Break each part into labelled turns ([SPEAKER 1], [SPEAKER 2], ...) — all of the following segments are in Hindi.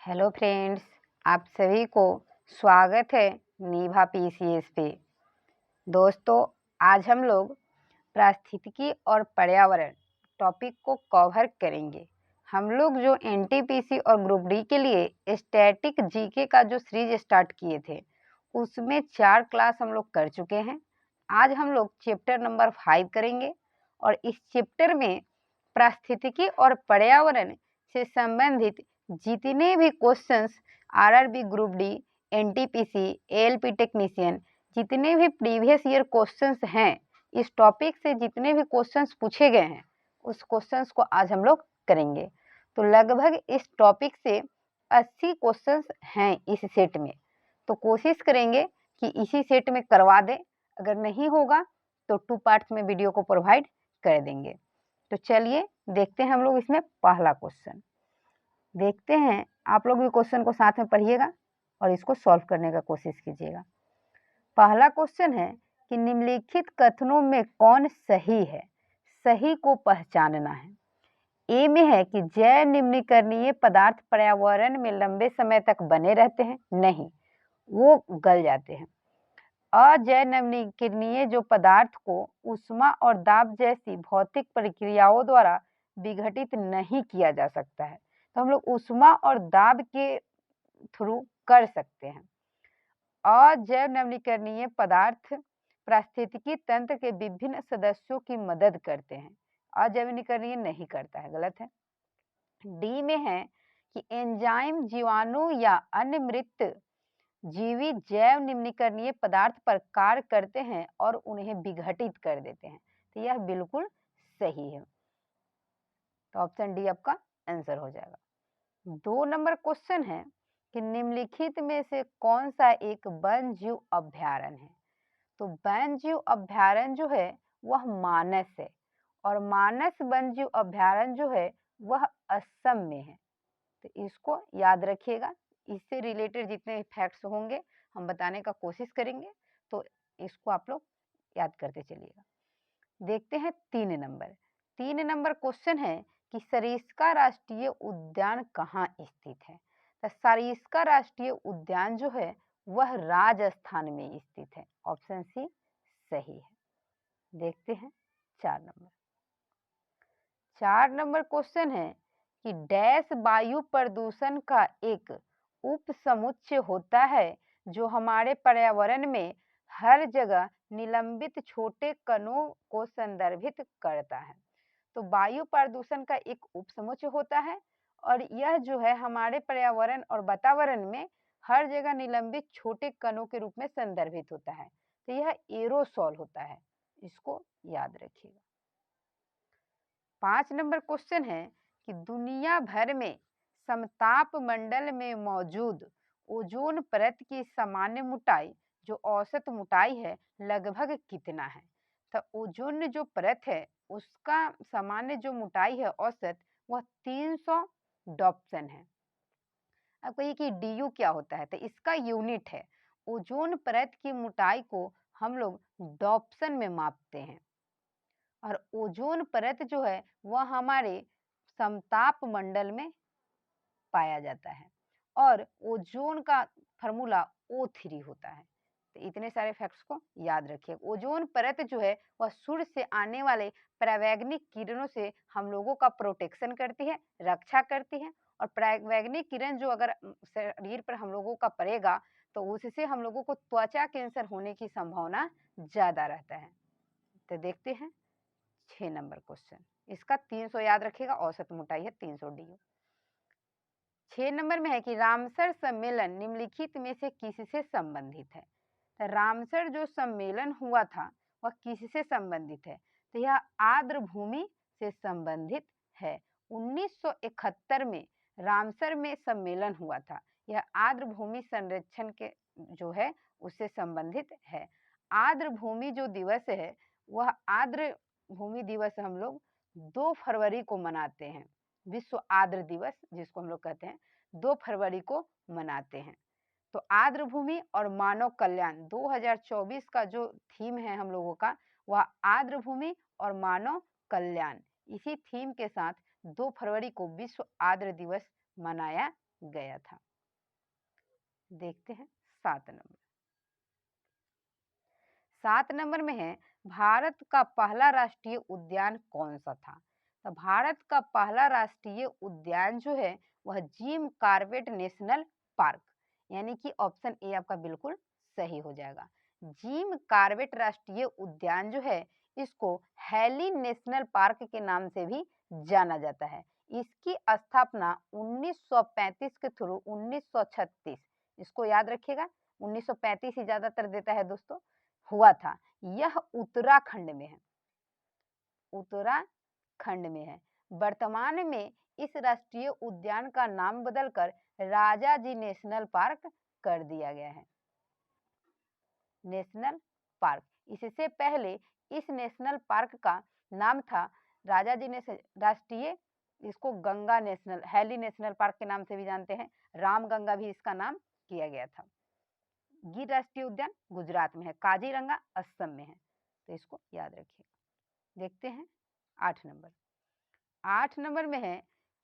[SPEAKER 1] हेलो फ्रेंड्स, आप सभी को स्वागत है नीभा पीसीएस पे। दोस्तों, आज हम लोग पारिस्थितिकी और पर्यावरण टॉपिक को कवर करेंगे। हम लोग जो एनटीपीसी और ग्रुप डी के लिए स्टैटिक जीके का जो सीरीज स्टार्ट किए थे, उसमें 4 क्लास हम लोग कर चुके हैं। आज हम लोग चैप्टर नंबर 5 करेंगे और इस चैप्टर में पारिस्थितिकी और पर्यावरण से संबंधित जितने भी questions RRB group D, NTPC, ALP technician, जितने भी प्रीवियस ईयर क्वेश्चंस हैं, इस टॉपिक से जितने भी क्वेश्चंस पूछे गए हैं, उस क्वेश्चंस को आज हम लोग करेंगे। तो लगभग इस टॉपिक से 80 क्वेश्चंस हैं इस सेट में। तो कोशिश करेंगे कि इसी सेट में करवा दें। अगर नहीं होगा तो 2 पार्ट्स में वीडियो को प्रोवाइड कर देंगे। तो चलिए देखते हैं हम लोग इसमें पहला क्वेश्चन। देखते हैं, आप लोग भी क्वेश्चन को साथ में पढ़िएगा और इसको सॉल्व करने का कोशिश कीजिएगा। पहला क्वेश्चन है कि निम्नलिखित कथनों में कौन सही है? सही को पहचानना है। ए में है कि जैव निम्नीकरणीय पदार्थ पर्यावरण में लंबे समय तक बने रहते हैं। नहीं, वो गल जाते हैं। अजैव निम्नीकरणीय जो पदार्थ को ऊष्मा और दाब जैसी भौतिक प्रक्रियाओं द्वारा विघटित नहीं किया जा सकता है। तो हम लोग ऊष्मा और दाब के थ्रू कर सकते हैं। अजैव नवीकरणीय पदार्थ पारिस्थितिकी तंत्र के विभिन्न सदस्यों की मदद करते हैं। अजैव नवीकरणीय नहीं करता है, गलत है। डी में है कि एंजाइम जीवाणु या अन्य मृत जीवी जैव निम्नीकरणीय पदार्थ पर कार्य करते हैं और उन्हें विघटित कर देते हैं। तो यह बिल्कुल सही है। तो ऑप्शन डी आपका आंसर हो जाएगा। 2 नंबर क्वेश्चन है कि निम्नलिखित में से कौन सा एक वन्य जीव अभ्यारण्य है? तो वन्य जीव अभ्यारण्य जो है वह मानस है और मानस वन्य जीव अभ्यारण्य जो है वह असम में है। तो इसको याद रखिएगा। इससे रिलेटेड जितने फैक्ट्स होंगे हम बताने का कोशिश करेंगे, तो इसको आप लोग याद करते चलिएगा। देखते हैं 3 नंबर क्वेश्चन है कि सरिस्का राष्ट्रीय उद्यान कहाँ स्थित है? तो सरिस्का राष्ट्रीय उद्यान जो है वह राजस्थान में स्थित है। ऑप्शन सी सही है। देखते हैं 4 नंबर क्वेश्चन है कि डैश वायु प्रदूषण का एक उपसमुच्चय होता है जो हमारे पर्यावरण में हर जगह निलंबित छोटे कणों को संदर्भित करता है। तो वायु प्रदूषण का एक उपसमुच्चय होता है और यह जो है हमारे पर्यावरण और वातावरण में हर जगह निलंबित छोटे कणों के रूप में संदर्भित होता है। तो यह एरोसोल होता है, इसको याद रखिएगा। 5 नंबर क्वेश्चन है कि दुनिया भर में समताप मंडल में मौजूद ओजोन परत की सामान्य मोटाई जो औसत मोटाई है लगभग कितना है? तो ओजोन जो परत है उसका सामान्य जो मोटाई है औसत वह 300 डॉप्सन है। अब कहिए कि डीयू क्या होता है? तो इसका यूनिट है। ओजोन परत की मोटाई को हम लोग डॉप्सन में मापते हैं और ओजोन परत जो है वह हमारे समताप मंडल में पाया जाता है और ओजोन का फॉर्मूला O3 होता है। तो इतने सारे फैक्ट्स को याद रखिए। ओजोन परत जो है वह सूर्य से आने वाले परावैंगनिक किरणों से हम लोगों का प्रोटेक्शन करती है, रक्षा करती है। और परावैंगनिक किरण जो अगर शरीर पर हम लोगों का पड़ेगा तो उससे हम लोगों को त्वचा कैंसर होने की संभावना ज्यादा रहता है। तो देखते हैं 6 नंबर क्वेश्चन। इसका 300 याद रखिएगा, औसत मोटाई है 300 डी। 6 नंबर में है कि रामसर सम्मेलन निम्नलिखित में से किससे संबंधित है? तो रामसर जो सम्मेलन हुआ था वह किससे संबंधित है? तो यह आर्द्र भूमि से संबंधित है। 1971 में रामसर में सम्मेलन हुआ था। यह आर्द्र भूमि संरक्षण के जो है उससे संबंधित है। आर्द्र भूमि जो दिवस है वह आर्द्र भूमि दिवस हम लोग 2 फरवरी को मनाते हैं। विश्व आर्द्र दिवस जिसको हम लोग कहते हैं 2 फरवरी को मनाते हैं। तो आर्द्र भूमि और मानव कल्याण 2024 का जो थीम है हम लोगों का वह आर्द्र भूमि और मानव कल्याण। इसी थीम के साथ 2 फरवरी को विश्व आर्द्र दिवस मनाया गया था। देखते हैं 7 नंबर। 7 नंबर में है, भारत का पहला राष्ट्रीय उद्यान कौन सा था? तो भारत का पहला राष्ट्रीय उद्यान जो है वह जिम कॉर्बेट नेशनल पार्क, यानी कि ऑप्शन ए आपका बिल्कुल सही हो जाएगा। जिम कॉर्बेट राष्ट्रीय उद्यान जो है इसको हैली नेशनल पार्क के नाम से भी जाना जाता है। इसकी स्थापना 1935 के थ्रू 1936, इसको याद रखिएगा, 1935 ही ज्यादातर देता है दोस्तों, हुआ था। यह उत्तराखंड में है, उत्तराखंड में है। वर्तमान में इस राष्ट्रीय उद्यान का नाम बदलकर राजा जी नेशनल पार्क कर दिया गया है। नेशनल पार्क, इससे पहले इस नेशनल पार्क का नाम था राजा जी ने राष्ट्रीय, इसको Ganga national, Hailey national park के नाम से भी जानते हैं, राम गंगा भी इसका नाम किया गया था। गिर राष्ट्रीय उद्यान गुजरात में है, काजीरंगा असम में है, तो इसको याद रखिए। देखते हैं 8 नंबर। 8 नंबर में है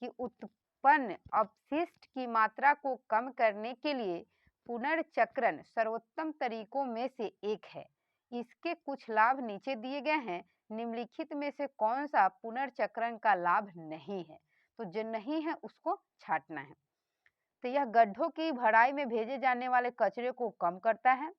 [SPEAKER 1] कि उत्पन्न अपशिष्ट की मात्रा को कम करने के लिए पुनर्चक्रण सर्वोत्तम तरीकों में से एक है। इसके कुछ लाभ नीचे दिए गए हैं, निम्नलिखित में से कौन सा पुनर्चक्रण का लाभ नहीं है? तो जो नहीं है उसको छांटना है। तो यह गड्ढों की भराई में भेजे जाने वाले कचरे को कम करता है।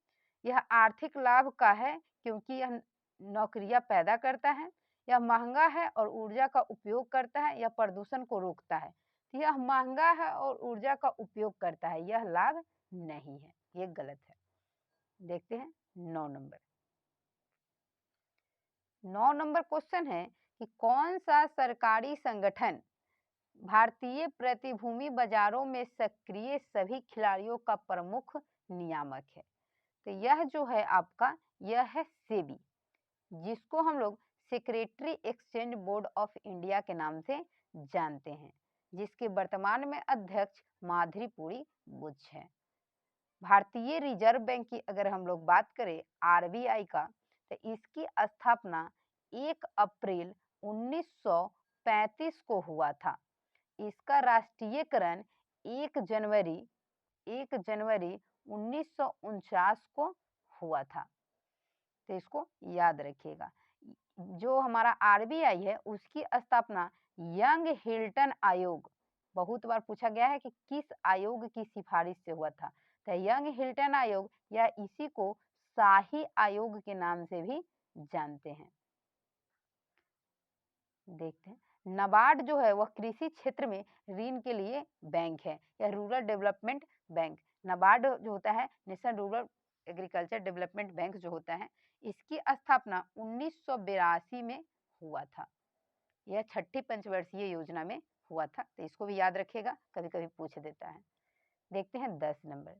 [SPEAKER 1] यह आर्थिक लाभ का है क्योंकि यह नौकरियां पैदा करता है। यह महंगा है और ऊर्जा का उपयोग करता है। यह प्रदूषण को रोकता है। तो यह महंगा है और ऊर्जा का उपयोग करता है, यह लाभ नहीं है, ये गलत है। देखते हैं 9 नंबर। 9 नंबर क्वेश्चन है कि कौन सा सरकारी संगठन भारतीय प्रतिभूति बाजारों में सक्रिय सभी खिलाड़ियों का प्रमुख नियामक है? तो यह जो है आपका, यह है सेबी, जिसको हम लोग secretary exchange board of India के नाम से जानते हैं, जिसके वर्तमान में अध्यक्ष माधुरी बुच है। भारतीय रिजर्व बैंक की अगर हम लोग बात करें, आरबीआई का, तो इसकी स्थापना 1 अप्रैल 1935 को हुआ था। इसका राष्ट्रीयकरण 1 जनवरी 1949 को हुआ था, तो इसको याद रखिएगा। जो हमारा आरबीआई है उसकी स्थापना यंग हिल्टन आयोग, बहुत बार पूछा गया है कि किस आयोग की सिफारिश से हुआ था, तो यंग हिल्टन आयोग या इसी को शाही आयोग के नाम से भी जानते हैं। देखते हैं, नाबार्ड जो है वह कृषि क्षेत्र में ऋण के लिए बैंक है, या रूरल डेवलपमेंट बैंक। नाबार्ड जो होता है, national rural agriculture development bank जो होता है, इसकी स्थापना 1982 में हुआ था। यह 6ठी पंचवर्षीय योजना में हुआ था, तो इसको भी याद रखिएगा, कभी कभी पूछ देता है। देखते हैं 10 नंबर।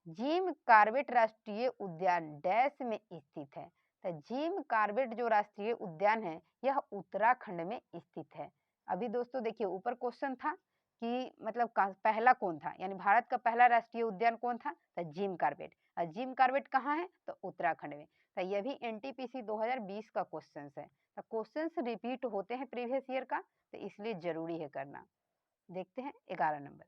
[SPEAKER 1] जिम कॉर्बेट राष्ट्रीय उद्यान डैश में स्थित है? तो जिम कॉर्बेट जो राष्ट्रीय उद्यान है यह उत्तराखंड में स्थित है। अभी दोस्तों देखिए, ऊपर क्वेश्चन था कि मतलब पहला कौन था, यानी भारत का पहला राष्ट्रीय उद्यान कौन था? तो जिम कॉर्बेट। और जिम कॉर्बेट कहाँ है? तो उत्तराखंड में। तो यह भी एनटीपीसी 2020 का क्वेश्चन है। तो क्वेश्चन रिपीट होते हैं प्रीवियस ईयर का, तो इसलिए जरूरी है करना। देखते हैं 11 नंबर।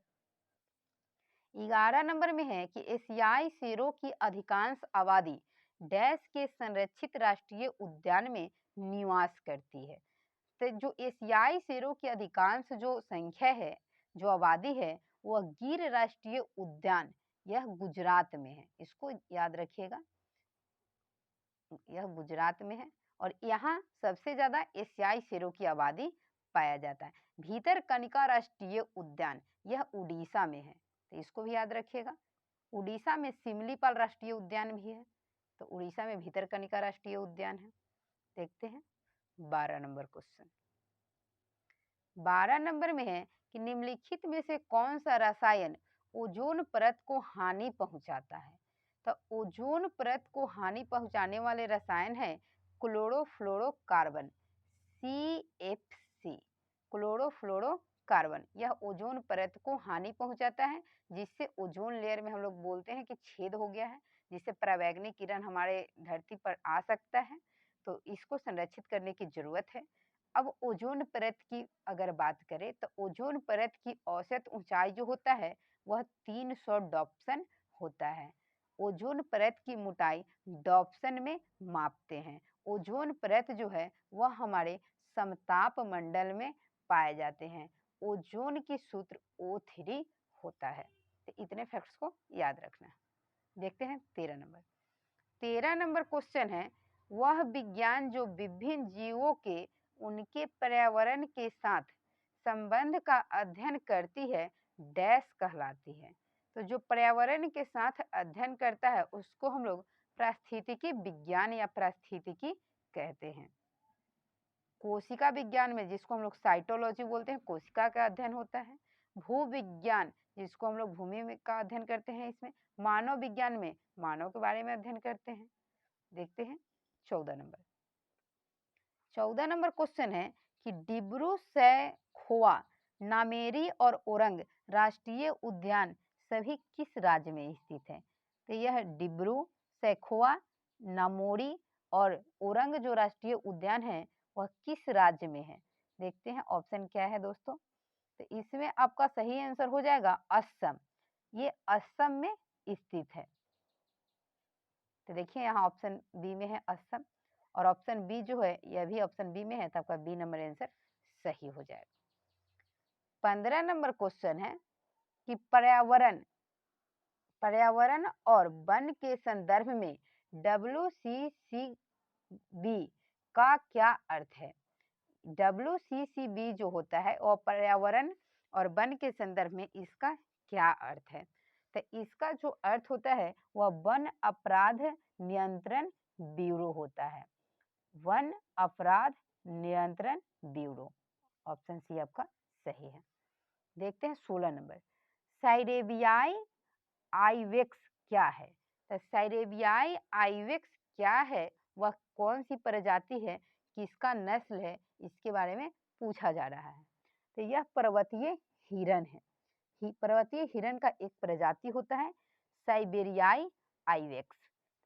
[SPEAKER 1] 11 नंबर में है कि एशियाई शेरों की अधिकांश आबादी डैश के संरक्षित राष्ट्रीय उद्यान में निवास करती है। तो जो एशियाई शेरों की अधिकांश जो संख्या है, जो आबादी है, वह गिर राष्ट्रीय उद्यान, यह गुजरात में है, इसको याद रखिएगा, यह गुजरात में है। और यहाँ सबसे ज्यादा एशियाई शेरों की आबादी पाया जाता है। भीतरकनिका राष्ट्रीय उद्यान, यह उड़ीसा में है, तो इसको भी याद रखिएगा। उड़ीसा में सिमलीपाल राष्ट्रीय उद्यान भी है, तो उड़ीसा में भीतरकनिका राष्ट्रीय उद्यान है। देखते हैं 12 नंबर क्वेश्चन। 12 नंबर में है कि निम्नलिखित में से कौन सा रसायन ओजोन परत को हानि पहुंचाता है? तो ओजोन परत को हानि पहुंचाने वाले रसायन है क्लोरोफ्लोरोकार्बन, CFC, क्लोरोफ्लोरोकार्बन। यह ओजोन परत को हानि पहुंचाता है, जिससे ओजोन लेयर में हम लोग बोलते हैं कि छेद हो गया है, जिससे परावैंगनी किरण हमारे धरती पर आ सकता है, तो इसको संरक्षित करने की जरूरत है। अब ओजोन परत की अगर बात करें तो ओजोन परत की औसत ऊंचाई जो होता है वह 300 डॉप्सन होता है। ओजोन परत की मोटाई डॉप्सन में मापते हैं। ओजोन परत जो है वह हमारे समताप मंडल में पाए जाते हैं। ओजोन की सूत्र O3 होता है। तो इतने फैक्ट्स को याद रखना। देखते हैं 13 नंबर क्वेश्चन है, वह विज्ञान जो विभिन्न जीवों के उनके पर्यावरण के साथ संबंध का अध्ययन करती है डैश कहलाती है। तो जो पर्यावरण के साथ अध्ययन करता है उसको हम लोग पारिस्थितिकी विज्ञान या पारिस्थितिकी कहते हैं। कोशिका विज्ञान में, जिसको हम लोग साइटोलॉजी बोलते हैं, कोशिका का अध्ययन होता है। भू विज्ञान, जिसको हम लोग भूमि का अध्ययन करते हैं, इसमें मानव विज्ञान में मानव के बारे में अध्ययन करते हैं। देखते हैं 14 नंबर क्वेश्चन है कि डिब्रू सैखोवा, नामेरी और ओरंग राष्ट्रीय उद्यान सभी किस राज्य में स्थित है? तो यह डिब्रू सैखोवा, नामोरी और ओरंग जो राष्ट्रीय उद्यान है वह किस राज्य में है? देखते हैं ऑप्शन क्या है दोस्तों। तो इसमें आपका सही आंसर हो जाएगा असम। ये असम में स्थित है। तो देखिए यहाँ ऑप्शन बी में है असम, और ऑप्शन बी जो है यह भी ऑप्शन बी में है, तो आपका बी नंबर आंसर सही हो जाएगा। 15 नंबर क्वेश्चन है कि पर्यावरण और वन के संदर्भ में WCCB का क्या अर्थ है? WCCB जो होता है वह पर्यावरण और वन के संदर्भ में इसका क्या अर्थ है? तो इसका जो अर्थ होता है वह वन अपराध नियंत्रण ब्यूरो होता है। वन अपराध नियंत्रण ब्यूरो, ऑप्शन सी आपका सही है। देखते हैं 16 नंबर, साइबेरियाई आइवेक्स क्या है? तो साइबेरियाई आइवेक्स क्या है, वह कौन सी प्रजाति है, किसका नस्ल है, इसके बारे में पूछा जा रहा है। तो यह पर्वतीय हिरन है। पर्वतीय हिरन का एक प्रजाति होता है साइबेरियाई आइवेक्स।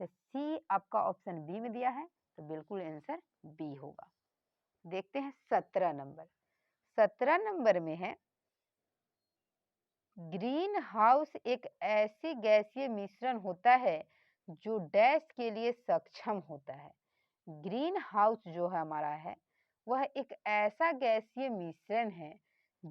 [SPEAKER 1] तो सी आपका ऑप्शन बी में दिया है, तो बिल्कुल आंसर बी होगा। देखते हैं 17 नंबर। 17 नंबर में है, ग्रीन हाउस एक ऐसी गैसीय मिश्रण होता है जो डैश के लिए सक्षम होता है। ग्रीन हाउस जो है हमारा है वह एक ऐसा गैसीय मिश्रण है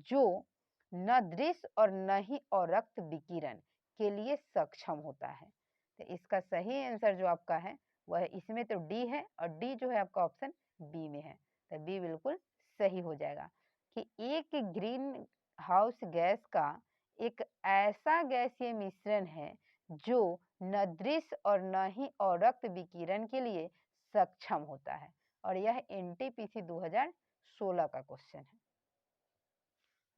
[SPEAKER 1] जो न दृश्य और न ही अवरक्त विकिरण के लिए सक्षम होता है। तो इसका सही आंसर जो आपका है वह इसमें तो डी है, और डी जो है आपका ऑप्शन बी में है, तो बी बिल्कुल सही हो जाएगा कि एक ग्रीन हाउस गैस का एक ऐसा गैसीय मिश्रण है जो न दृश्य और न ही अवरक्त विकिरण के लिए सक्षम होता है, और यह NTPC 2016 का क्वेश्चन है।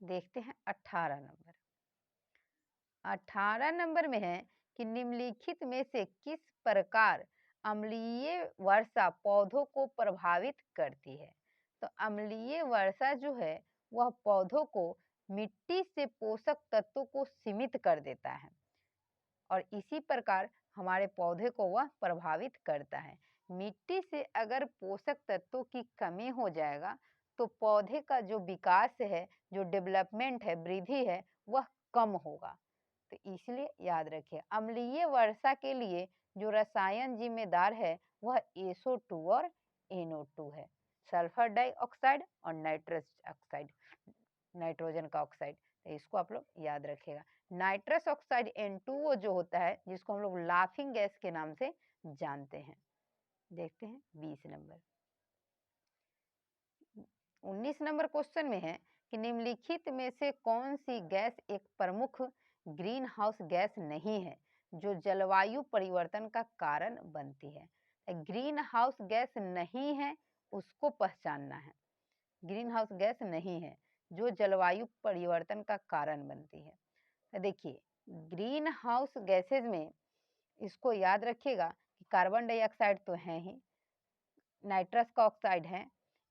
[SPEAKER 1] देखते हैं 18 नंबर। 18 नंबर में है कि निम्नलिखित में से किस प्रकार अम्लीय वर्षा पौधों को प्रभावित करती है? तो अम्लीय वर्षा जो है वह पौधों को मिट्टी से पोषक तत्वों को सीमित कर देता है, और इसी प्रकार हमारे पौधे को वह प्रभावित करता है। मिट्टी से अगर पोषक तत्वों की कमी हो जाएगा तो पौधे का जो विकास है, जो डेवलपमेंट है, वृद्धि है, वह कम होगा। तो इसलिए याद रखिए, अम्लीय वर्षा के लिए जो रसायन जिम्मेदार है वह SO2 और NO2 है, सल्फर डाइऑक्साइड और नाइट्रस ऑक्साइड, नाइट्रोजन का ऑक्साइड। तो इसको आप लोग याद रखिएगा। नाइट्रस ऑक्साइड N2O जो होता है, जिसको हम लोग लाफिंग गैस के नाम से जानते हैं। देखते हैं 20 नंबर। 19 नंबर क्वेश्चन में है कि निम्नलिखित में से कौन सी गैस एक प्रमुख ग्रीन हाउस गैस नहीं है जो जलवायु परिवर्तन का कारण बनती है? ग्रीन हाउस गैस नहीं है उसको पहचानना है। ग्रीन हाउस गैस नहीं है जो जलवायु परिवर्तन का कारण बनती है। तो देखिए, ग्रीन हाउस गैसेज में इसको याद रखिएगा कि कार्बन डाइऑक्साइड तो है ही, नाइट्रस का ऑक्साइड है,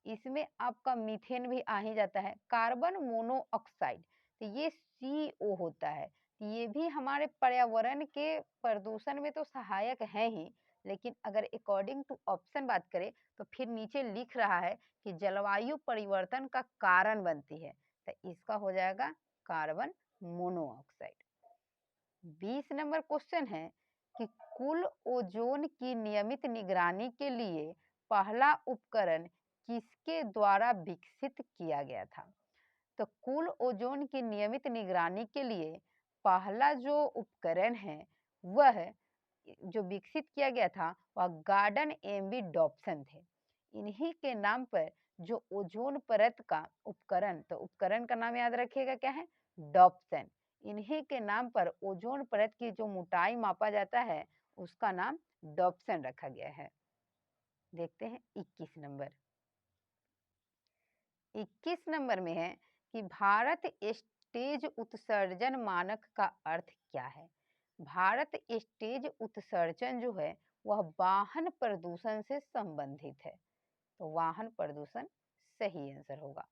[SPEAKER 1] इसमें आपका मीथेन भी आ ही जाता है, कार्बन मोनोऑक्साइड, तो ये CO होता है। ये भी हमारे पर्यावरण के प्रदूषण में तो सहायक है ही, लेकिन अगर अकॉर्डिंग टू ऑप्शन बात करें तो फिर नीचे लिख रहा है कि जलवायु परिवर्तन का कारण बनती है, तो इसका हो जाएगा कार्बन मोनोऑक्साइड। 20 नंबर क्वेश्चन है कि कुल ओजोन की नियमित निगरानी के लिए पहला उपकरण किसके द्वारा विकसित किया गया था? तो कुल ओजोन की नियमित निगरानी के लिए पहला जो उपकरण है वह जो विकसित किया गया था वह गार्डन एम्बी डॉप्सन थे। इन्हीं के नाम पर जो ओजोन परत का उपकरण, तो उपकरण का नाम याद रखिएगा क्या है? डॉप्सन। इन्हीं के नाम पर ओजोन परत की जो मोटाई मापा जाता है उसका नाम डॉप्सन रखा गया है। देखते हैं 21 नंबर। 21 नंबर में है कि भारत स्टेज उत्सर्जन मानक का अर्थ क्या है? भारत स्टेज उत्सर्जन जो है वह वाहन प्रदूषण से संबंधित है, तो वाहन प्रदूषण सही आंसर होगा।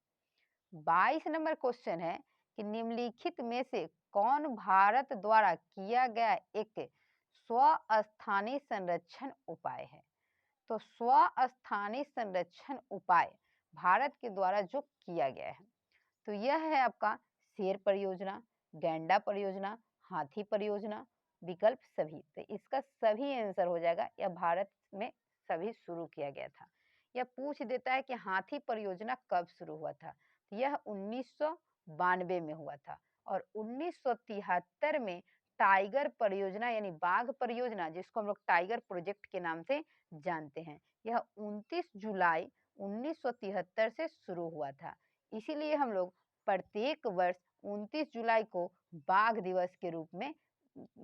[SPEAKER 1] 22 नंबर क्वेश्चन है कि निम्नलिखित में से कौन भारत द्वारा किया गया एक स्वस्थानी संरक्षण उपाय है? तो स्वस्थानी संरक्षण उपाय भारत के द्वारा जो किया गया है तो यह है आपका शेर परियोजना, गैंडा परियोजना, हाथी परियोजना, विकल्प सभी। तो इसका सभी आंसर हो जाएगा, यह भारत में सभी शुरू किया गया था। यह पूछ देता है कि हाथी परियोजना कब शुरू हुआ था, तो यह 1992 में हुआ था और 1973 में टाइगर परियोजना यानी बाघ परियोजना, जिसको हम लोग टाइगर प्रोजेक्ट के नाम से जानते हैं, यह 29 जुलाई 1973 से शुरू हुआ था। इसीलिए हम लोग प्रत्येक वर्ष 29 जुलाई को बाघ दिवस के रूप में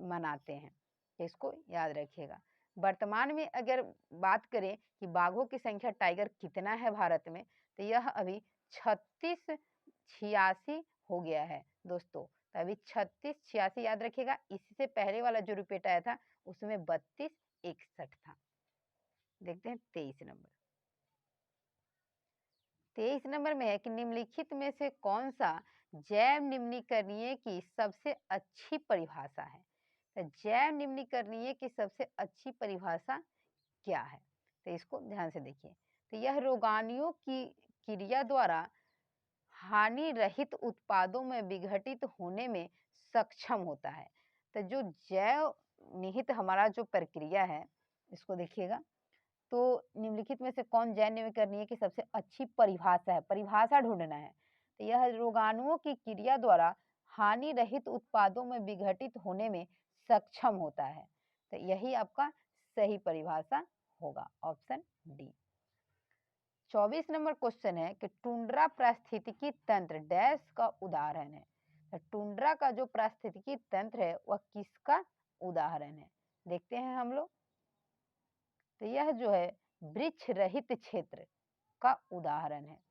[SPEAKER 1] मनाते हैं, इसको याद रखिएगा। वर्तमान में अगर बात करें कि बाघों की संख्या टाइगर कितना है भारत में, तो यह अभी 3686 हो गया है दोस्तों। तो अभी 3686 याद रखिएगा। इससे पहले वाला जो रिपोर्ट आया था उसमें 3261 था। देखते हैं 23 नंबर। 23 नंबर में है कि निम्नलिखित में से कौन सा जैव निम्नीकरणीय की सबसे अच्छी परिभाषा है? तो जैव निम्नीकरणीय की सबसे अच्छी परिभाषा क्या है? तो इसको ध्यान से देखिए। तो यह रोगाणुओं की क्रिया द्वारा हानि रहित उत्पादों में विघटित होने में सक्षम होता है। तो जो जैव निहित हमारा जो प्रक्रिया है इसको देखिएगा। तो निम्नलिखित में से कौन जैव निम्नीकरणीय की सबसे अच्छी परिभाषा है? परिभाषा ढूंढना है। तो यह रोगाणुओं की क्रिया द्वारा हानि रहित उत्पादों में विघटित होने में सक्षम होता है। तो यही आपका सही परिभाषा होगा, ऑप्शन डी। 24 नंबर क्वेश्चन है कि टुंड्रा पारिस्थितिकी तंत्र डैश का उदाहरण है। तो टुंड्रा का जो पारिस्थितिकी तंत्र है वह किसका उदाहरण है? देखते हैं हम लोग। तो यह जो है वृक्ष रहित क्षेत्र का उदाहरण है।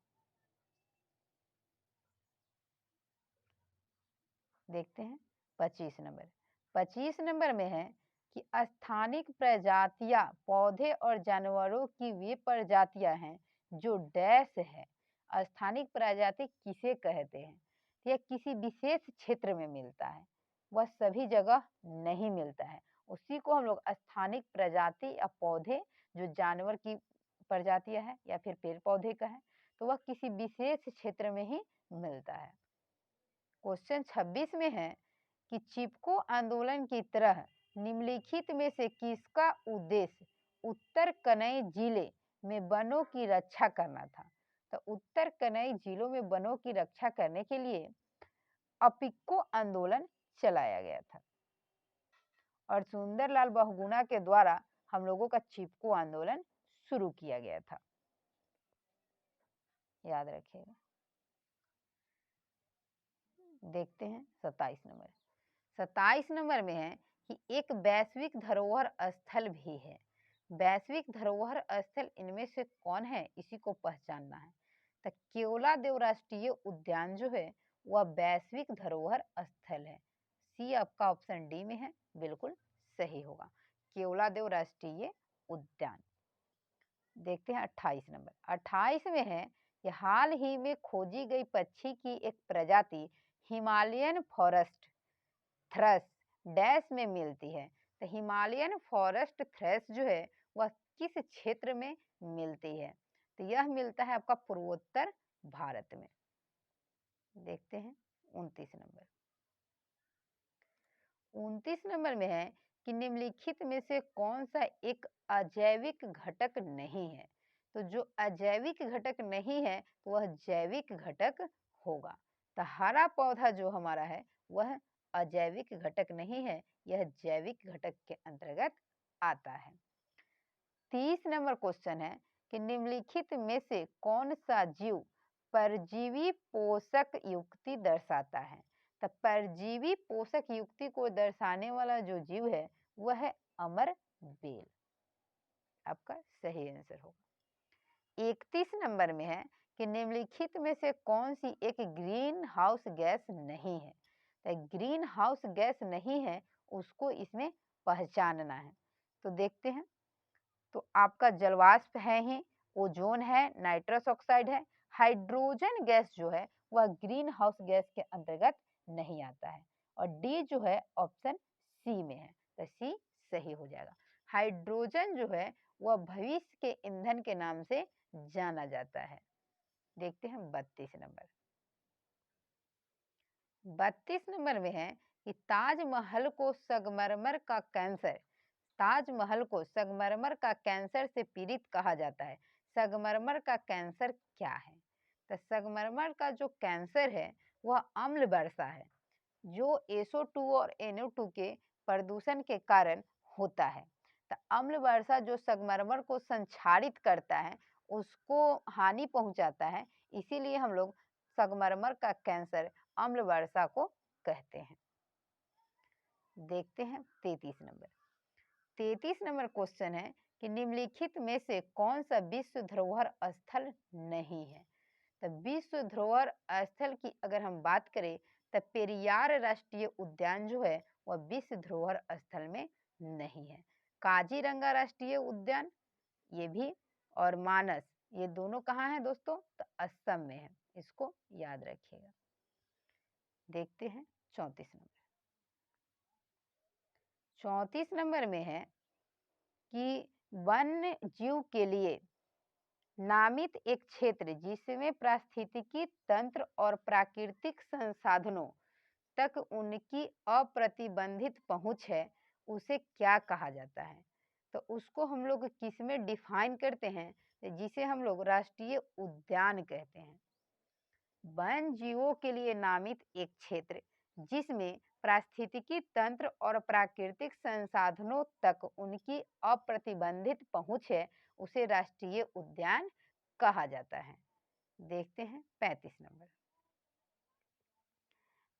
[SPEAKER 1] देखते हैं 25 नंबर। 25 नंबर में है कि स्थानिक प्रजातियां पौधे और जानवरों की वे प्रजातियां हैं जो डैश है। स्थानिक प्रजाति किसे कहते हैं? यह किसी विशेष क्षेत्र में मिलता है, वह सभी जगह नहीं मिलता है। उसी को हम लोग स्थानिक प्रजाति या पौधे, जो जानवर की प्रजातियां है या फिर पेड़ पौधे का है, तो वह किसी विशेष क्षेत्र में ही मिलता है। क्वेश्चन 26 में है कि चिपको आंदोलन की तरह निम्नलिखित में से किसका उद्देश्य उत्तर कनई जिले में वनों की रक्षा करना था? तो उत्तर कनई जिलों में वनों की रक्षा करने के लिए अपिक्को आंदोलन चलाया गया था और सुंदरलाल बहुगुणा के द्वारा हम लोगों का चिपको आंदोलन शुरू किया गया था, याद रखिएगा। देखते हैं 27 नंबर। 27 नंबर में है कि एक वैश्विक धरोहर स्थल भी है। वैश्विक धरोहर स्थल इनमें से कौन है, इसी को पहचानना है। तो केवलादेव राष्ट्रीय उद्यान जो है वह वैश्विक धरोहर स्थल है। सी आपका ऑप्शन डी में है, बिल्कुल सही होगा, केवलादेव राष्ट्रीय उद्यान। देखते हैं 28 नंबर। 28 में है कि हाल ही में खोजी गई पक्षी की एक प्रजाति हिमालयन फॉरेस्ट थ्रस डैश में मिलती है। तो हिमालयन फॉरेस्ट थ्रस जो है वह किस क्षेत्र में मिलती है? तो यह मिलता है आपका पूर्वोत्तर भारत में। देखते हैं 29 नंबर। 29 नंबर में है कि निम्नलिखित में से कौन सा एक अजैविक घटक नहीं है? तो जो अजैविक घटक नहीं है तो वह जैविक घटक होगा। तो हरा पौधा जो हमारा है वह अजैविक घटक नहीं है, यह जैविक घटक के अंतर्गत आता है। 30 नंबर क्वेश्चन है कि निम्नलिखित में से कौन सा जीव परजीवी पोषक युक्ति दर्शाता है? तो परजीवी पोषक युक्ति को दर्शाने वाला जो जीव है वह है अमर बेल। आपका सही आंसर होगा। 31 नंबर में है कि निम्नलिखित में से कौन सी एक ग्रीन हाउस गैस नहीं है? तो ग्रीन हाउस गैस नहीं है, उसको इसमें पहचानना है। तो देखते हैं। तो आपका जलवाष्प है ही, ओजोन है, नाइट्रस ऑक्साइड है। हाइड्रोजन गैस जो है वह ग्रीन हाउस गैस के अंतर्गत नहीं आता है। और डी जो है ऑप्शन सी में है, तो सी सही हो जाएगा। हाइड्रोजन जो है वह भविष्य के ईंधन के नाम से जाना जाता है। देखते हैं 32 नंबर। 32 नंबर में है कि ताजमहल को संगमरमर का कैंसर, ताजमहल को संगमरमर का कैंसर से पीड़ित कहा जाता है। संगमरमर का कैंसर क्या है? तो संगमरमर का जो कैंसर है वह अम्ल वर्षा है, जो SO2 और NO2 के प्रदूषण के कारण होता है। तो अम्ल वर्षा जो संगमरमर को संक्षारित करता है, उसको हानि पहुंचाता है, इसीलिए हम लोग संगमरमर का कैंसर अम्ल वर्षा को कहते हैं। देखते हैं 33 नंबर। 33 नंबर क्वेश्चन है कि निम्नलिखित में से कौन सा विश्व धरोहर स्थल नहीं है? तो विश्व धरोहर स्थल की अगर हम बात करें तो पेरियार राष्ट्रीय उद्यान जो है वह विश्व धरोहर स्थल में नहीं है। काजीरंगा राष्ट्रीय उद्यान ये भी, और मानस, ये दोनों कहाँ हैं दोस्तों? तो असम में है, इसको याद रखिएगा। देखते हैं 34 नंबर। 34 नंबर में है कि वन्य जीव के लिए नामित एक क्षेत्र जिसमें पारिस्थितिकी तंत्र और प्राकृतिक संसाधनों तक उनकी अप्रतिबंधित पहुंच है, उसे क्या कहा जाता है? तो उसको हम लोग किस में डिफाइन करते हैं? जिसे हम लोग राष्ट्रीय उद्यान कहते हैं। वन जीवों के लिए नामित एक क्षेत्र जिसमें पारिस्थितिकी तंत्र और प्राकृतिक संसाधनों तक उनकी अप्रतिबंधित पहुंच है, उसे राष्ट्रीय उद्यान कहा जाता है। देखते हैं 35 नंबर।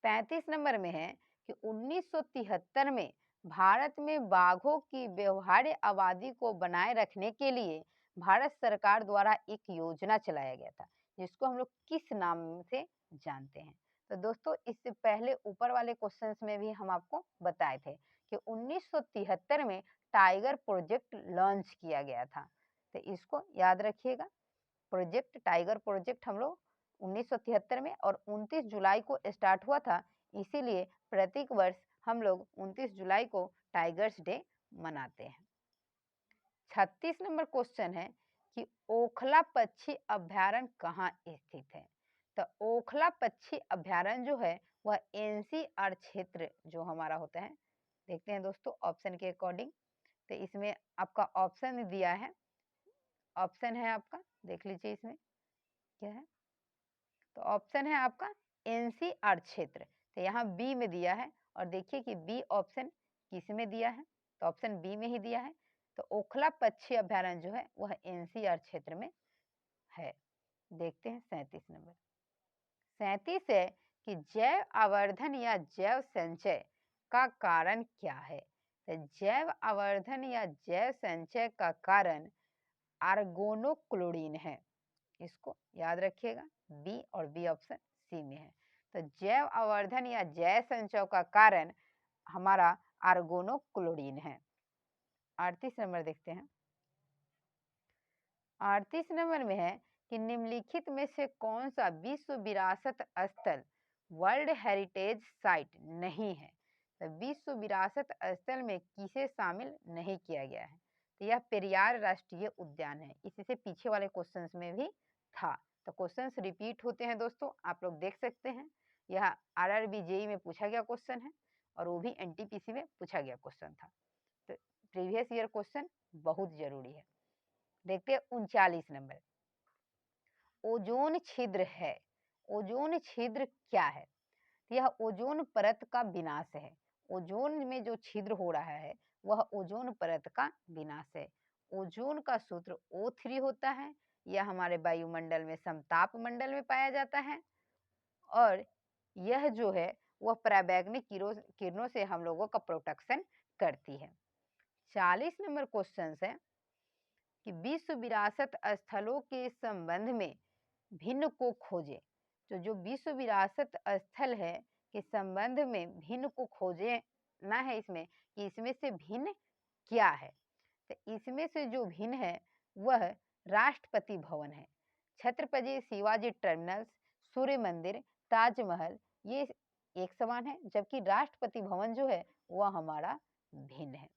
[SPEAKER 1] 35 नंबर में है कि 1973 में भारत में बाघों की व्यवहार्य आबादी को बनाए रखने के लिए भारत सरकार द्वारा एक योजना चलाया गया था, जिसको हम लोग किस नाम से जानते हैं? तो दोस्तों इससे पहले ऊपर वाले क्वेश्चंस में भी हम आपको बताए थे कि 1973 में टाइगर प्रोजेक्ट लॉन्च किया गया था। तो इसको याद रखिएगा। प्रोजेक्ट टाइगर प्रोजेक्ट हम लोग 1973 में और 29 जुलाई को स्टार्ट हुआ था, इसीलिए प्रत्येक वर्ष हम लोग 29 जुलाई को टाइगर्स डे मनाते हैं। 36 नंबर क्वेश्चन है कि ओखला पक्षी अभ्यारण्य कहाँ स्थित है? तो ओखला पक्षी अभ्यारण्य जो है वह NCR क्षेत्र जो हमारा होता है। देखते हैं दोस्तों ऑप्शन के अकॉर्डिंग। तो इसमें आपका ऑप्शन दिया है, ऑप्शन है आपका, देख लीजिए इसमें क्या है। तो ऑप्शन है आपका NCR क्षेत्र। तो यहाँ बी में दिया है, और देखिए कि बी ऑप्शन किस में दिया है? तो ऑप्शन बी में ही दिया है। तो ओखला पक्षी अभ्यारण्य जो है वह NCR क्षेत्र में है। देखते हैं 37 नंबर। 37 है कि जैव आवर्धन या जैव संचय का कारण क्या है? तो जैव आवर्धन या जैव संचय का कारण आर्गोनोक्लोरीन है, इसको याद रखिएगा। बी और बी ऑप्शन सी में है। तो जैव आवर्धन या जैव संचय का कारण हमारा आर्गोनोक्लोरीन है। 38 नंबर देखते हैं। 38 नंबर में है कि निम्नलिखित में से कौन सा विश्व विरासत स्थल वर्ल्ड हेरिटेज साइट नहीं है? तो विश्व विरासत स्थल में किसे शामिल नहीं किया गया है? तो यह पेरियार राष्ट्रीय उद्यान है। इसी से पीछे वाले क्वेश्चंस में भी था। तो क्वेश्चंस रिपीट होते हैं दोस्तों, आप लोग देख सकते हैं। यह आरआरबी जेईई में पूछा गया क्वेश्चन है और वो भी एनटीपीसी में पूछा गया क्वेश्चन था। तो प्रीवियस ईयर क्वेश्चन बहुत जरूरी है। देखते हैं 39 नंबर, ओजोन छिद्र है। ओजोन छिद्र क्या है? यह ओजोन परत का विनाश है। ओजोन में जो छिद्र हो रहा है वह ओजोन परत का विनाश है। ओजोन का सूत्र O3 होता है। यह हमारे वायुमंडल में समताप मंडल में पाया जाता है और यह जो है वह पराबैंगनी किरणों से हम लोगों का प्रोटेक्शन करती है। 40 नंबर क्वेश्चन है कि विश्व विरासत स्थलों के संबंध में भिन्न को खोजे। तो जो विश्व विरासत स्थल है के संबंध में भिन्न को खोजे ना है इसमें कि इसमें से भिन्न क्या है। तो इसमें से जो भिन्न है वह राष्ट्रपति भवन है, छत्रपति शिवाजी टर्मिनस, सूर्य मंदिर, ताजमहल, ये एक समान है, जबकि राष्ट्रपति भवन जो है वह हमारा भिन्न है।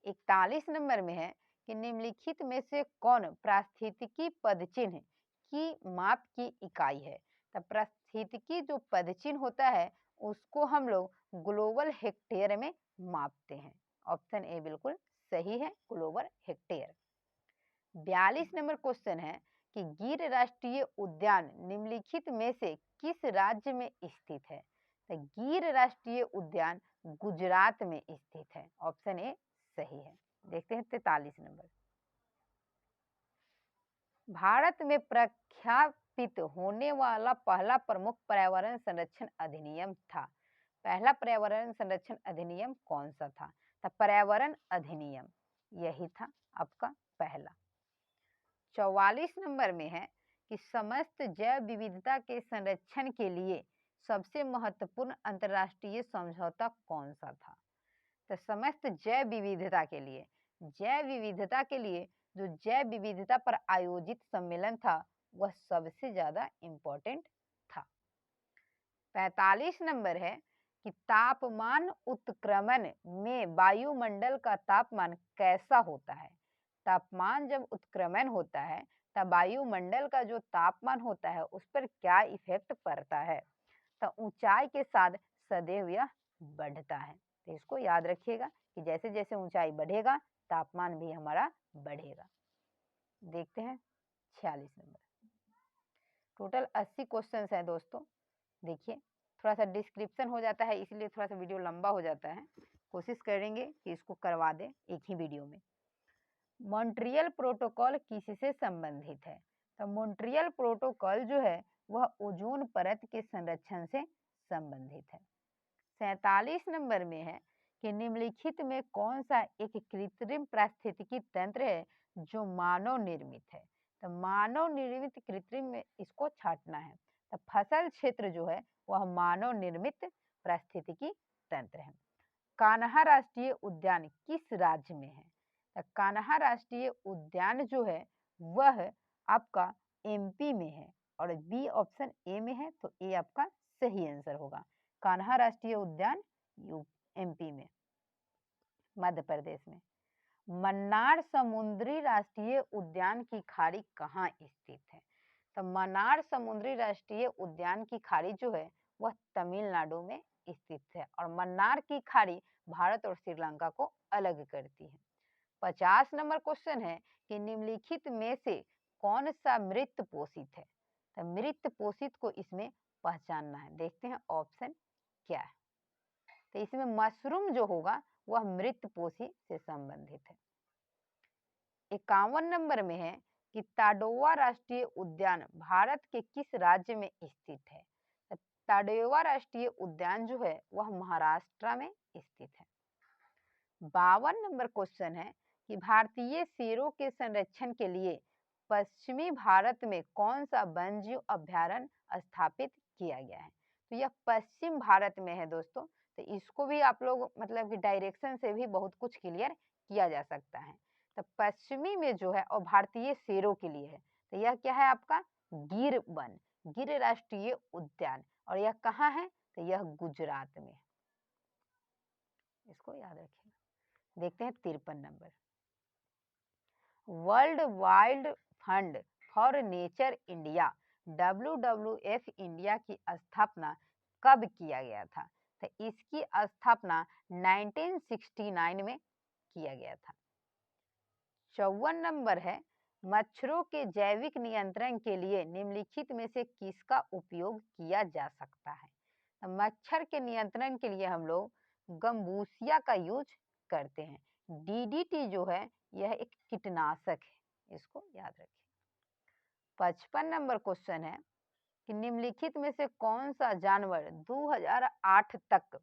[SPEAKER 1] 41 नंबर में है कि निम्नलिखित में से कौन पारिस्थितिकी पदचिन्ह की माप की इकाई है। तो पारिस्थितिकी जो पदचिन्ह होता है उसको हम लोग ग्लोबल हेक्टेयर में मापते हैं। ऑप्शन ए बिल्कुल सही है, ग्लोबल हेक्टेयर। 42 नंबर क्वेश्चन है कि गिर राष्ट्रीय उद्यान निम्नलिखित में से किस राज्य में स्थित है। तो गिर राष्ट्रीय उद्यान गुजरात में स्थित है। ऑप्शन ए सही है। देखते हैं 43 नंबर, भारत में प्रख्यापित होने वाला पहला प्रमुख पर्यावरण संरक्षण अधिनियम था। पहला पर्यावरण संरक्षण अधिनियम कौन सा था? तो पर्यावरण अधिनियम यही था आपका पहला। 44 नंबर में है कि समस्त जैव विविधता के संरक्षण के लिए सबसे महत्वपूर्ण अंतर्राष्ट्रीय समझौता कौन सा था? तो समस्त जैव विविधता के लिए, जो जैव विविधता पर आयोजित सम्मेलन था वह सबसे ज्यादा इम्पोर्टेंट था। 45 नंबर है कि तापमान उत्क्रमण में वायुमंडल का तापमान कैसा होता है। तापमान जब उत्क्रमण होता है तब वायुमंडल का जो तापमान होता है उस पर क्या इफेक्ट पड़ता है। तो ऊंचाई के साथ सदैव यह बढ़ता है। तो इसको याद रखिएगा कि जैसे जैसे ऊंचाई बढ़ेगा तापमान भी हमारा बढ़ेगा। देखते हैं 46 नंबर, टोटल 80 क्वेश्चन है दोस्तों। देखिए थोड़ा सा डिस्क्रिप्शन हो जाता है इसलिए थोड़ा सा वीडियो लंबा हो जाता है, कोशिश करेंगे कि इसको करवा दें एक ही वीडियो में। मॉन्ट्रियल प्रोटोकॉल किससे संबंधित है? तो मॉन्ट्रियल प्रोटोकॉल जो है वह ओजोन परत के संरक्षण से संबंधित है। 47 नंबर में है कि निम्नलिखित में कौन सा एक कृत्रिम पारिस्थितिकी तंत्र है जो मानव निर्मित है। तो मानव निर्मित कृत्रिम में इसको छांटना है। तो फसल क्षेत्र जो है वह मानव निर्मित पारिस्थितिकी तंत्र है। कान्हा राष्ट्रीय उद्यान किस राज्य में है? तो कान्हा राष्ट्रीय उद्यान जो है वह आपका एमपी में है और बी ऑप्शन ए में है, तो ए आपका सही आंसर होगा। कान्हा राष्ट्रीय उद्यान एमपी में, मध्य प्रदेश में। मन्नार समुद्री राष्ट्रीय उद्यान की खाड़ी कहाँ स्थित है? तो मन्नार समुद्री राष्ट्रीय उद्यान की खाड़ी जो है वह तमिलनाडु में स्थित है और मन्नार की खाड़ी भारत और श्रीलंका को अलग करती है। 50 नंबर क्वेश्चन है कि निम्नलिखित में से कौन सा मृत पोषित है? तो मृत पोषित को इसमें पहचानना है। देखते हैं ऑप्शन क्या है। तो इसमें मशरूम जो होगा वह मृत पोषी से संबंधित है। 51 नंबर में है कि ताडोवा राष्ट्रीय उद्यान भारत के किस राज्य में स्थित है? तो ताडोवा राष्ट्रीय उद्यान जो है वह महाराष्ट्र में स्थित है। 52 नंबर क्वेश्चन है कि भारतीय शेरों के संरक्षण के लिए पश्चिमी भारत में कौन सा वन्यजीव अभ्यारण्य स्थापित किया गया है? तो यह पश्चिम भारत में है दोस्तों। तो इसको भी आप लोग मतलब कि डायरेक्शन से भी बहुत कुछ क्लियर किया जा सकता है। तो पश्चिमी में जो है और भारतीय शेरों के लिए है। तो यह क्या है आपका गिर वन, गिर राष्ट्रीय उद्यान, और यह कहाँ है? तो यह गुजरात में है। इसको याद रखिएगा। देखते हैं 53 number, world wild fund for nature India WWF India की स्थापना कब किया गया था? तो इसकी स्थापना 1969 में किया गया था। 54 नंबर है, मच्छरों के जैविक नियंत्रण के लिए निम्नलिखित में से किसका उपयोग किया जा सकता है? तो मच्छर के नियंत्रण के लिए हम लोग गंबूसिया का यूज करते हैं। DDT जो है यह एक कीटनाशक है, इसको याद रखें। 55 नंबर क्वेश्चन है कि निम्नलिखित में से कौन सा जानवर 2008 तक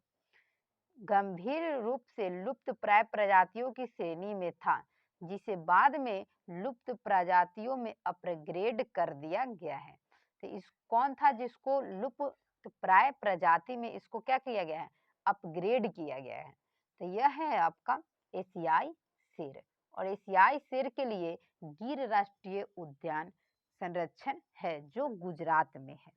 [SPEAKER 1] गंभीर रूप से लुप्त प्राय प्रजातियों की श्रेणी में था, जिसे बाद में लुप्त प्रजातियों में अपग्रेड कर दिया गया है? तो इस कौन था जिसको लुप्त प्राय प्रजाति में इसको क्या किया गया है? अपग्रेड किया गया है। तो यह है आपका एशियाई शेर, और एशियाई शेर के लिए गिर राष्ट्रीय उद्यान संरक्षण है जो गुजरात में है।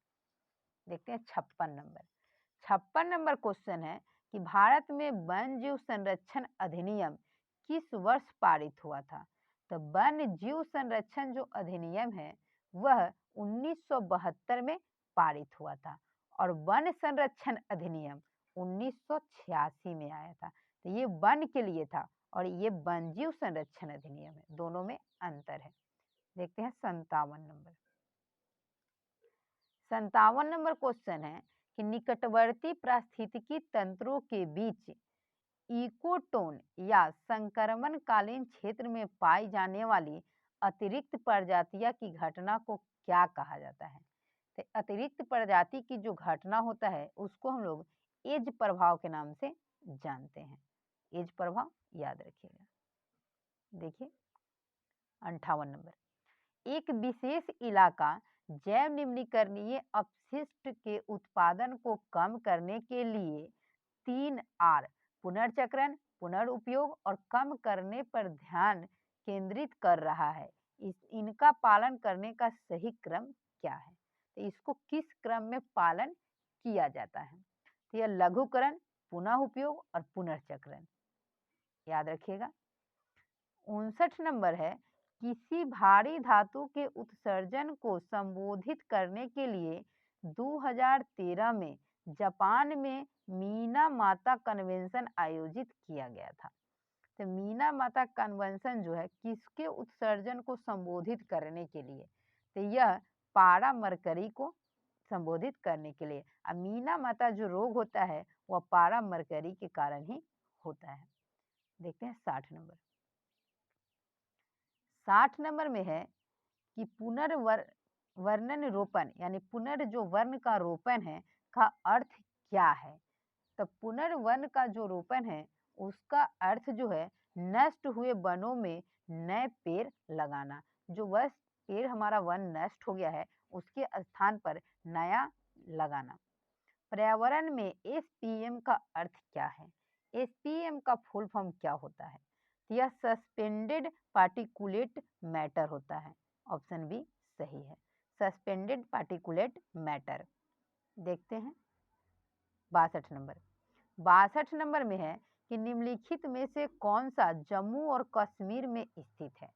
[SPEAKER 1] देखते हैं 56 नंबर क्वेश्चन है कि भारत में वन जीव संरक्षण अधिनियम किस वर्ष पारित हुआ था? तो वन जीव संरक्षण जो अधिनियम है वह 1972 में पारित हुआ था, और वन संरक्षण अधिनियम 1986 में आया था। तो ये वन के लिए था और ये वन जीव संरक्षण अधिनियम है, दोनों में अंतर है। देखते हैं 57 नंबर क्वेश्चन है कि निकटवर्ती पारिस्थितिकी तंत्रों के बीच इकोटोन या संक्रमणकालीन क्षेत्र में पाई जाने वाली अतिरिक्त प्रजातियां की घटना को क्या कहा जाता है? तो अतिरिक्त प्रजाति की जो घटना होता है उसको हम लोग एज प्रभाव के नाम से जानते हैं। एज प्रभाव याद रखिएगा। देखिए 58 नंबर, एक विशेष इलाका जैव निम्नीकरणीय अपशिष्ट के उत्पादन को कम करने के लिए 3R पुनर्चक्रण, पुनर्उपयोग और कम करने पर ध्यान केंद्रित कर रहा है। इनका पालन करने का सही क्रम क्या है? तो इसको किस क्रम में पालन किया जाता है? तो यह लघुकरण, पुनः उपयोग और पुनर्चक्रण याद रखिएगा। 59 नंबर है, किसी भारी धातु के उत्सर्जन को संबोधित करने के लिए 2013 में जापान में मीनामाता कन्वेंशन आयोजित किया गया था। तो मीनामाता कन्वेंशन जो है किसके उत्सर्जन को संबोधित करने के लिए? तो यह पारा मरकरी को संबोधित करने के लिए। अब मीनामाता जो रोग होता है वह पारा मरकरी के कारण ही होता है। देखते हैं 60 नंबर में है कि पुनर्वर्णन रोपण यानी पुनर् जो वर्ण का रोपण है का अर्थ क्या है? तो पुनर्वर्ण का जो रोपण है उसका अर्थ जो है नष्ट हुए वनों में नए पेड़ लगाना। जो वह पेड़ हमारा वन नष्ट हो गया है उसके स्थान पर नया लगाना। पर्यावरण में SPM का अर्थ क्या है? SPM का फुल फॉर्म क्या होता है? यह सस्पेंडेड पार्टिकुलेट मैटर होता है। ऑप्शन बी सही है, सस्पेंडेड पार्टिकुलेट मैटर। देखते हैं 62 नंबर में है कि निम्नलिखित में से कौन सा जम्मू और कश्मीर में स्थित है?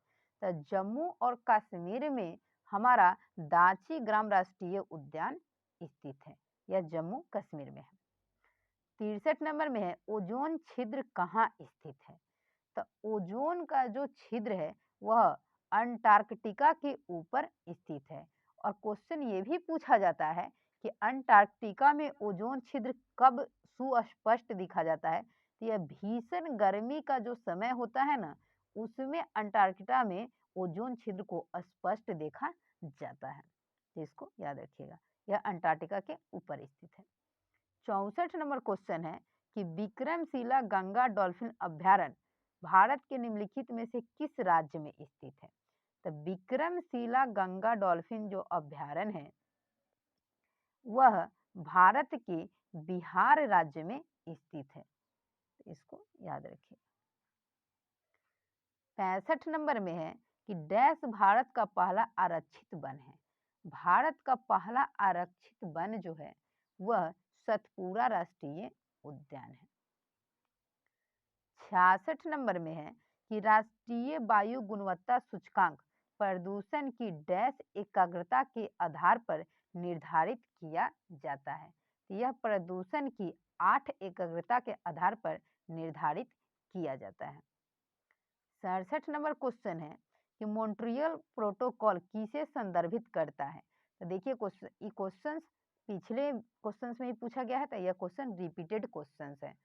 [SPEAKER 1] तो जम्मू और कश्मीर में हमारा दाची ग्राम राष्ट्रीय उद्यान स्थित है, यह जम्मू कश्मीर में है। 63 नंबर में है ओजोन छिद्र कहाँ स्थित है? तो ओजोन का जो छिद्र है वह अंटार्कटिका के ऊपर स्थित है। और क्वेश्चन ये भी पूछा जाता है कि अंटार्कटिका में ओजोन छिद्र कब सुस्पष्ट दिखा जाता है? तो यह भीषण गर्मी का जो समय होता है ना उसमें अंटार्कटिका में ओजोन छिद्र को स्पष्ट देखा जाता है। तो इसको याद रखिएगा, यह अंटार्कटिका के ऊपर स्थित है। 64 नंबर क्वेश्चन है कि विक्रमशिला गंगा डॉल्फिन अभ्यारण्य भारत के निम्नलिखित में से किस राज्य में स्थित है? तो विक्रमशिला गंगा डॉल्फिन जो अभ्यारण्य है वह भारत के बिहार राज्य में स्थित है, तो इसको याद रखिए। 65 नंबर में है कि डैश भारत का पहला आरक्षित वन है। भारत का पहला आरक्षित वन जो है वह सतपुरा राष्ट्रीय उद्यान है। 66 नंबर में है कि राष्ट्रीय वायु गुणवत्ता सूचकांक प्रदूषण की डैश एकाग्रता के आधार पर निर्धारित किया जाता है। यह प्रदूषण की 8 एकाग्रता के आधार पर निर्धारित किया जाता है। 67 नंबर क्वेश्चन है कि मॉन्ट्रियल प्रोटोकॉल किसे संदर्भित करता है। तो देखिए ये क्वेश्चन पिछले क्वेश्चंस में ही पूछा गया है, तो यह क्वेश्चन रिपीटेड क्वेश्चंस है।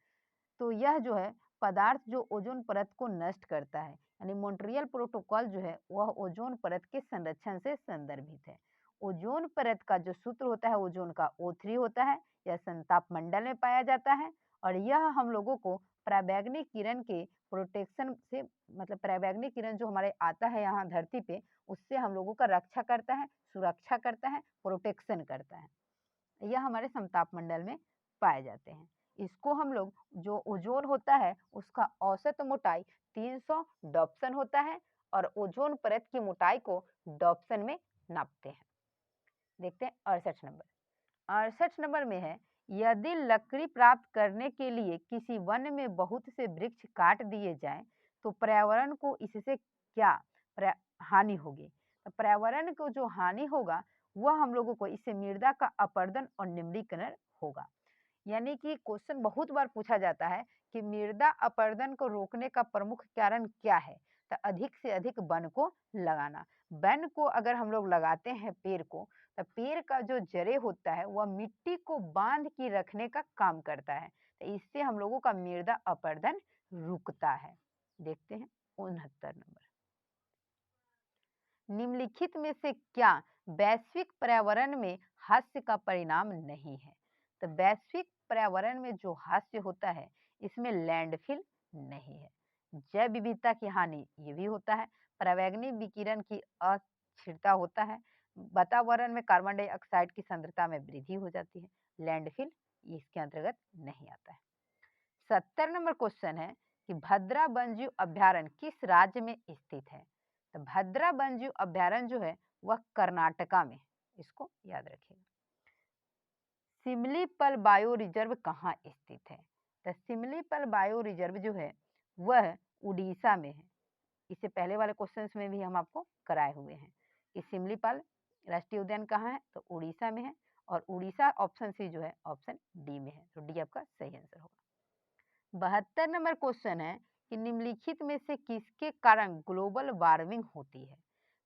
[SPEAKER 1] तो यह जो है पदार्थ जो ओजोन परत को नष्ट करता है, यानी मॉन्ट्रियल प्रोटोकॉल जो है वह ओजोन परत के संरक्षण से संदर्भित है। ओजोन परत का जो सूत्र होता है ओजोन का O3 होता है, यह समताप मंडल में पाया जाता है और यह हम लोगों को पराबैंगनी किरण के प्रोटेक्शन से, मतलब पराबैंगनी किरण जो हमारे आता है यहाँ धरती पे, उससे हम लोगों का रक्षा करता है, सुरक्षा करता है, प्रोटेक्शन करता है। यह हमारे समताप मंडल में पाए जाते हैं। इसको हम लोग जो ओजोन होता है उसका औसत मोटाई 300 डॉप्सन होता है और ओजोन परत की मोटाई को डॉप्सन में नापते हैं। देखते हैं 68 नंबर। 68 नंबर में है, यदि लकड़ी प्राप्त करने के लिए किसी वन में बहुत से वृक्ष काट दिए जाएं तो पर्यावरण को इससे क्या हानि होगी। तो पर्यावरण को जो हानि होगा वह हम लोगों को इससे मृदा का अपरदन और निम्नीकरण होगा। यानी कि क्वेश्चन बहुत बार पूछा जाता है कि मृदा अपरदन को रोकने का प्रमुख कारण क्या है। तो अधिक से अधिक वन को लगाना। वन को अगर हम लोग लगाते हैं पेड़ को, तो पेड़ का जो जड़ें होता है वह मिट्टी को बांध के रखने का काम करता है। तो इससे हम लोगों का मृदा अपरदन रुकता है। देखते हैं 69 नंबर। निम्नलिखित में से क्या वैश्विक पर्यावरण में हास्य का परिणाम नहीं है। तो वैश्विक पर्यावरण में जो हास्य होता है इसमें लैंडफिल नहीं है। जैव विविधता की हानि ये भी होता है, पराबैंगनी विकिरण की अस्थिरता होता है, वातावरण में कार्बन डाइऑक्साइड की सांद्रता में वृद्धि हो जाती है। लैंडफिल इसके अंतर्गत नहीं आता है। 70 नंबर क्वेश्चन है कि भद्रा वन्यजीव अभ्यारण्य किस राज्य में स्थित है। तो भद्रा वन्यजीव अभ्यारण्य जो है वह कर्नाटका में, इसको याद रखिएगा। सिमलीपल बायो रिजर्व कहाँ स्थित है। तो सिमलीपल बायो रिजर्व जो है वह उड़ीसा में है। इससे पहले वाले क्वेश्चंस में भी हम आपको कराए हुए हैं कि सिमलीपाल राष्ट्रीय उद्यान कहाँ है, तो उड़ीसा में है और उड़ीसा ऑप्शन सी जो है ऑप्शन डी में है। तो डी आपका सही आंसर होगा। 72 नंबर क्वेश्चन है कि निम्नलिखित में से किसके कारण ग्लोबल वार्मिंग होती है।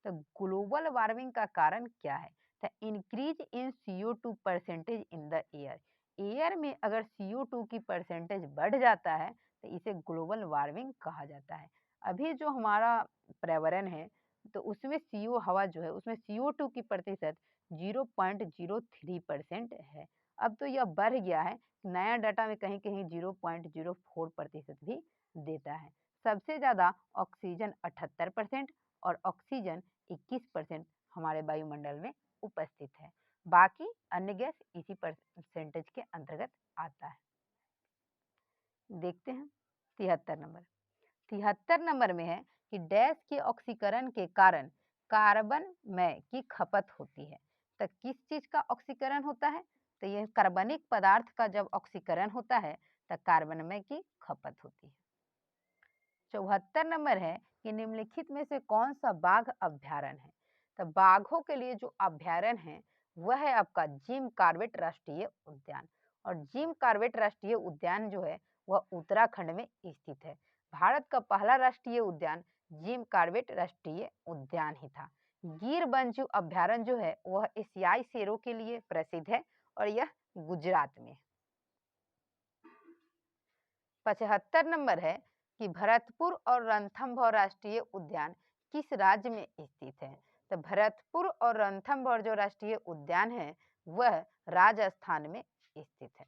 [SPEAKER 1] तो ग्लोबल वार्मिंग का कारण क्या है। तो increase in CO2 percentage in the air. Air में अगर CO2 की परसेंटेज बढ़ जाता है तो इसे ग्लोबल वार्मिंग कहा जाता है। अभी जो हमारा पर्यावरण है तो उसमें CO हवा जो है उसमें CO2 की प्रतिशत 0.03% है। अब तो यह बढ़ गया है, नया डाटा में कहीं कहीं 0.04% भी देता है। सबसे ज़्यादा ऑक्सीजन 78% और ऑक्सीजन 21% हमारे वायुमंडल में उपस्थित है। बाकी अन्य गैस इसी परसेंटेज के अंतर्गत आता है। देखते हैं 73 नंबर। 73 नंबर में है कि डैश के ऑक्सीकरण के कारण कार्बन मय की खपत होती है। तो किस चीज का ऑक्सीकरण होता है। तो यह कार्बनिक पदार्थ का जब ऑक्सीकरण होता है तो कार्बनमय की खपत होती है। 74 नंबर है कि निम्नलिखित में से कौन सा बाघ अभ्यारण्य है। तो बाघों के लिए जो अभ्यारण्य है वह है आपका जिम कॉर्बेट राष्ट्रीय उद्यान। और जिम कॉर्बेट राष्ट्रीय उद्यान जो है वह उत्तराखंड में स्थित है। भारत का पहला राष्ट्रीय उद्यान जिम कॉर्बेट राष्ट्रीय उद्यान ही था। गिर वन्यजीव अभ्यारण्य जो है वह एशियाई शेरों के लिए प्रसिद्ध है और यह गुजरात में है। 75 नंबर है कि भरतपुर और रणथंभौर राष्ट्रीय उद्यान किस राज्य में स्थित है। तो भरतपुर और रणथंभौर जो राष्ट्रीय उद्यान है वह राजस्थान में स्थित है।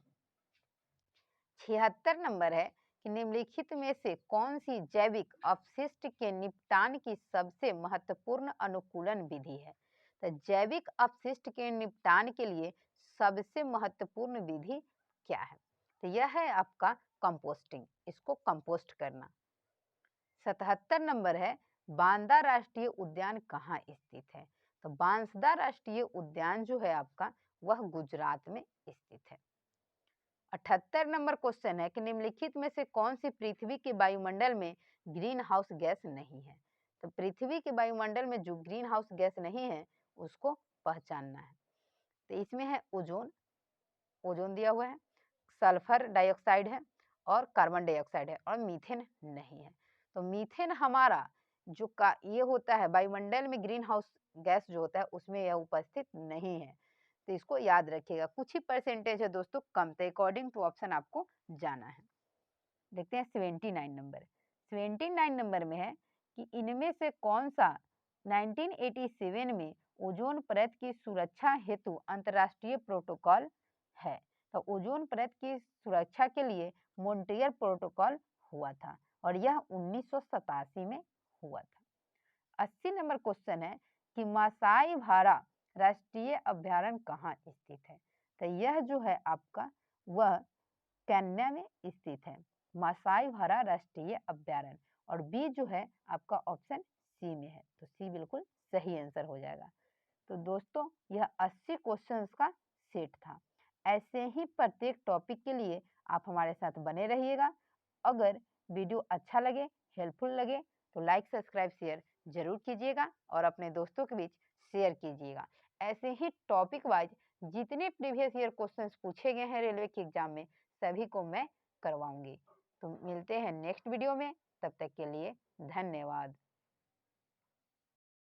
[SPEAKER 1] 76 नंबर है कि निम्नलिखित में से कौन सी जैविक अपशिष्ट के निपटान की सबसे महत्वपूर्ण अनुकूलन विधि है। तो जैविक अपशिष्ट के निपटान के लिए सबसे महत्वपूर्ण विधि क्या है। तो यह है आपका कंपोस्टिंग, इसको कंपोस्ट करना। 77 नंबर है बांदा राष्ट्रीय उद्यान कहाँ स्थित है। तो बांसदा राष्ट्रीय उद्यान जो है आपका वह गुजरात में स्थित है। 78 नंबर क्वेश्चन है कि निम्नलिखित में से कौन सी पृथ्वी के वायुमंडल में ग्रीन हाउस गैस नहीं है। तो पृथ्वी के वायुमंडल में जो ग्रीन हाउस गैस नहीं है उसको पहचानना है। तो इसमें है ओजोन, ओजोन दिया हुआ है, सल्फर डाइऑक्साइड है और कार्बन डाइऑक्साइड है और मीथेन नहीं है। तो मीथेन हमारा जो का ये होता है वायुमंडल में ग्रीन हाउस गैस जो होता है उसमें यह उपस्थित नहीं है। तो इसको याद रखिएगा, कुछ ही परसेंटेज है दोस्तों कम, तो अकॉर्डिंग टू ऑप्शन आपको जाना है। देखते हैं 79 नंबर। 79 नंबर में है कि इनमें से कौन सा 1987 में ओजोन परत की सुरक्षा हेतु अंतर्राष्ट्रीय प्रोटोकॉल है। तो ओजोन परत की सुरक्षा के लिए मॉन्ट्रियल प्रोटोकॉल हुआ था और यह 1987 में हुआ था। 80 नंबर क्वेश्चन है कि मासाई मारा राष्ट्रीय अभ्यारण्य कहाँ स्थित है। तो यह जो है आपका वह केन्या में स्थित है, मासाई मारा राष्ट्रीय अभ्यारण्य। और बी जो है आपका ऑप्शन सी में है, तो सी बिल्कुल सही आंसर हो जाएगा। तो दोस्तों यह 80 क्वेश्चंस का सेट था। ऐसे ही प्रत्येक टॉपिक के लिए आप हमारे साथ बने रहिएगा। अगर वीडियो अच्छा लगे, हेल्पफुल लगे तो लाइक सब्सक्राइब शेयर जरूर कीजिएगा और अपने दोस्तों के बीच शेयर कीजिएगा। ऐसे ही टॉपिक वाइज जितने प्रीवियस ईयर क्वेश्चंस पूछे गए हैं रेलवे के एग्जाम में सभी को मैं करवाऊंगी। तो मिलते हैं नेक्स्ट वीडियो में, तब तक के लिए धन्यवाद।